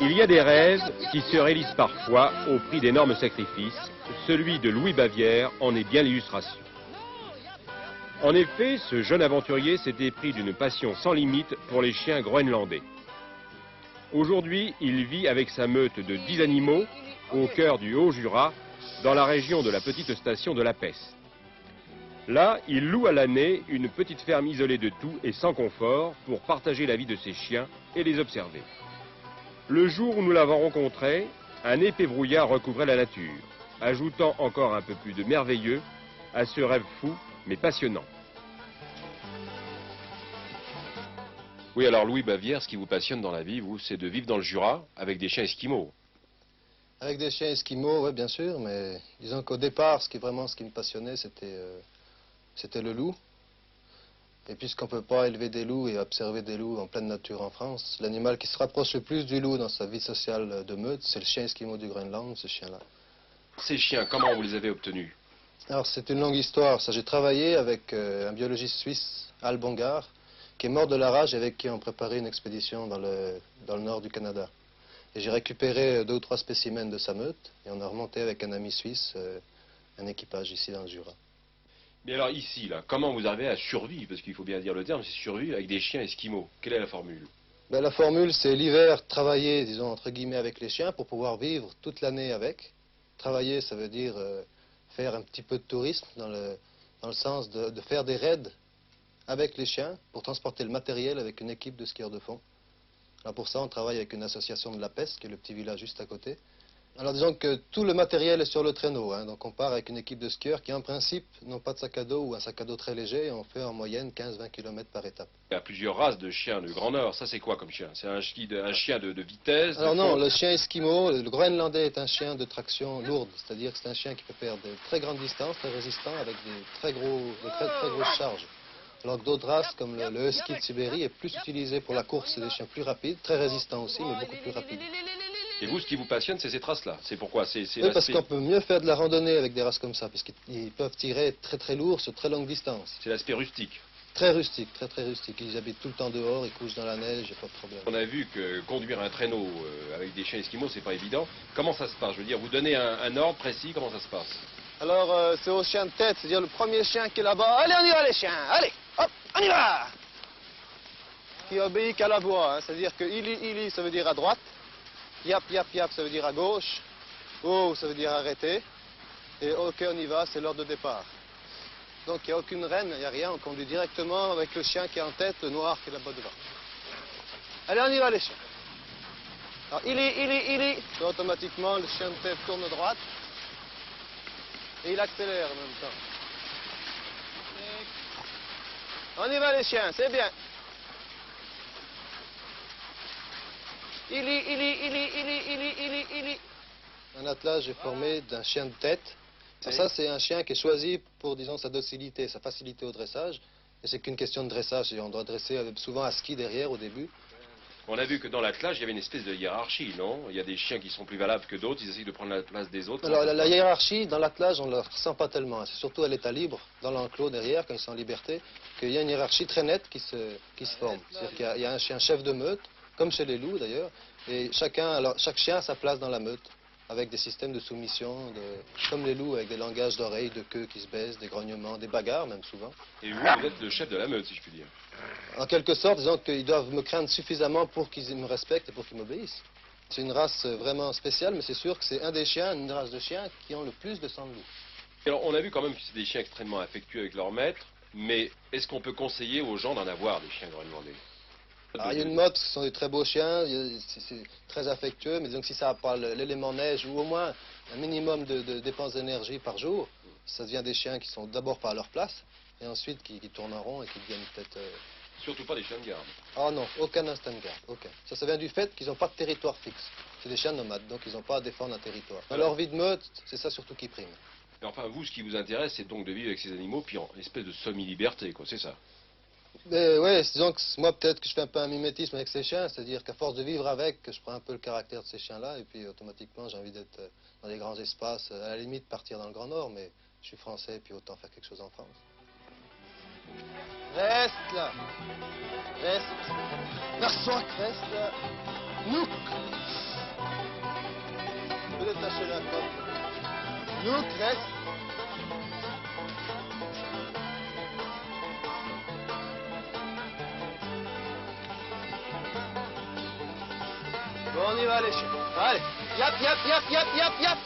Il y a des rêves qui se réalisent parfois au prix d'énormes sacrifices. Celui de Louis Bavière en est bien l'illustration. En effet, ce jeune aventurier s'était pris d'une passion sans limite pour les chiens groenlandais. Aujourd'hui, il vit avec sa meute de 10 animaux au cœur du Haut-Jura, dans la région de la petite station de La Pesse. Là, il loue à l'année une petite ferme isolée de tout et sans confort pour partager la vie de ses chiens et les observer. Le jour où nous l'avons rencontré, un épais brouillard recouvrait la nature, ajoutant encore un peu plus de merveilleux à ce rêve fou mais passionnant. Oui, alors Louis Bavière, ce qui vous passionne dans la vie, vous, c'est de vivre dans le Jura avec des chiens esquimaux. Avec des chiens esquimaux, oui, bien sûr, mais disons qu'au départ, ce qui me passionnait, c'était le loup. Et puisqu'on ne peut pas élever des loups et observer des loups en pleine nature en France, l'animal qui se rapproche le plus du loup dans sa vie sociale de meute, c'est le chien esquimau du Groenland, ce chien-là. Ces chiens, comment vous les avez obtenus? Alors, c'est une longue histoire. Ça, j'ai travaillé avec un biologiste suisse, Al Bongard, qui est mort de la rage et avec qui on préparait une expédition dans le nord du Canada. Et j'ai récupéré 2 ou 3 spécimens de sa meute et on a remonté avec un ami suisse un équipage ici dans le Jura. Mais alors ici, là, comment vous arrivez à survivre? Parce qu'il faut bien dire le terme, c'est survivre avec des chiens esquimaux. Quelle est la formule? Ben, la formule, c'est l'hiver, travailler, disons, entre guillemets, avec les chiens pour pouvoir vivre toute l'année avec. Travailler, ça veut dire faire un petit peu de tourisme dans le sens de faire des raids avec les chiens pour transporter le matériel avec une équipe de skieurs de fond. Alors pour ça, on travaille avec une association de La Pesse, qui est le petit village juste à côté. Alors disons que tout le matériel est sur le traîneau, hein. Donc on part avec une équipe de skieurs qui en principe n'ont pas de sac à dos ou un sac à dos très léger et on fait en moyenne 15-20 km par étape. Il y a plusieurs races de chiens du Grand Nord. Ça, c'est quoi comme chien? C'est un chien de vitesse? Alors non, le chien esquimau, le groenlandais est un chien de traction lourde, c'est-à-dire que c'est un chien qui peut faire de très grandes distances, très résistant, avec des très grosses charges. Alors que d'autres races, comme le husky de Sibérie, est plus utilisé pour la course, c'est des chiens plus rapides, très résistants aussi, mais beaucoup plus rapides. Et vous, ce qui vous passionne, c'est cette race-là. C'est pourquoi? Oui, parce qu'on peut mieux faire de la randonnée avec des races comme ça, puisqu'ils peuvent tirer très très lourd sur très longue distance. C'est l'aspect rustique. Très rustique, très rustique. Ils habitent tout le temps dehors, ils couchent dans la neige, il n'y a pas de problème. On a vu que conduire un traîneau avec des chiens esquimaux, c'est pas évident. Comment ça se passe? Je veux dire, vous donnez un ordre précis, comment ça se passe? Alors, c'est au chien de tête, c'est-à-dire le premier chien qui est là-bas. Allez, on y va les chiens, allez, hop, on y va! Qui obéit qu'à la voix, hein. C'est-à-dire que ili, ça veut dire à droite. Yap, yap, yap, ça veut dire à gauche. Oh, ça veut dire arrêter. Et ok, on y va, c'est l'ordre de départ. Donc il n'y a aucune rêne, il n'y a rien, on conduit directement avec le chien qui est en tête, le noir qui est là-bas devant. Allez, on y va les chiens. Alors, ili. Et automatiquement, le chien de tête tourne à droite. Et il accélère en même temps. On y va les chiens, c'est bien. Ili. Un attelage est formé d'un chien de tête. Ça, c'est un chien qui est choisi pour, disons, sa docilité, sa facilité au dressage. Et c'est qu'une question de dressage. On doit dresser souvent à ski derrière au début. On a vu que dans l'attelage, il y avait une espèce de hiérarchie, non? Il y a des chiens qui sont plus valables que d'autres, ils essayent de prendre la place des autres. Alors, la hiérarchie, dans l'attelage, on ne la ressent pas tellement. C'est surtout à l'état libre, dans l'enclos derrière, quand ils sont en liberté, qu'il y a une hiérarchie très nette qui se forme. C'est-à-dire qu'il y a un chien chef de meute, comme chez les loups d'ailleurs, et chaque chien a sa place dans la meute, avec des systèmes de soumission, comme les loups, avec des langages d'oreilles, de queue qui se baissent, des grognements, des bagarres même souvent. Et vous êtes le chef de la meute, si je puis dire. En quelque sorte, disons qu'ils doivent me craindre suffisamment pour qu'ils me respectent et pour qu'ils m'obéissent. C'est une race vraiment spéciale, mais c'est sûr que c'est un des chiens, une race de chiens qui ont le plus de sang de loup. Alors, on a vu quand même que c'est des chiens extrêmement affectueux avec leur maître, mais est-ce qu'on peut conseiller aux gens d'en avoir des chiens groenlandais? Alors, il y a une mode, ce sont des très beaux chiens, c'est très affectueux, mais disons que si ça n'a pas l'élément neige, ou au moins un minimum de dépenses d'énergie par jour, ça devient des chiens qui sont d'abord pas à leur place, et ensuite qui tournent en rond et qui deviennent peut-être... Surtout pas des chiens de garde. Ah non, aucun instinct de garde, aucun. Ça vient du fait qu'ils n'ont pas de territoire fixe. C'est des chiens nomades, donc ils n'ont pas à défendre un territoire. Dans leur vie de meute, c'est ça surtout qui prime. Mais enfin, vous, ce qui vous intéresse, c'est donc de vivre avec ces animaux, puis en espèce de semi-liberté, quoi, c'est ça? Oui, disons que moi peut-être que je fais un peu un mimétisme avec ces chiens, c'est-à-dire qu'à force de vivre avec, je prends un peu le caractère de ces chiens-là, et puis automatiquement j'ai envie d'être dans des grands espaces, à la limite partir dans le Grand Nord, mais je suis français, et puis autant faire quelque chose en France. Reste là. Reste. Narsoak, reste là. Nouk. Peut détacher la coque. Nouk, reste. Bon, on y va les chiens. Allez. Yap, yap, yap, yap, yap, yap.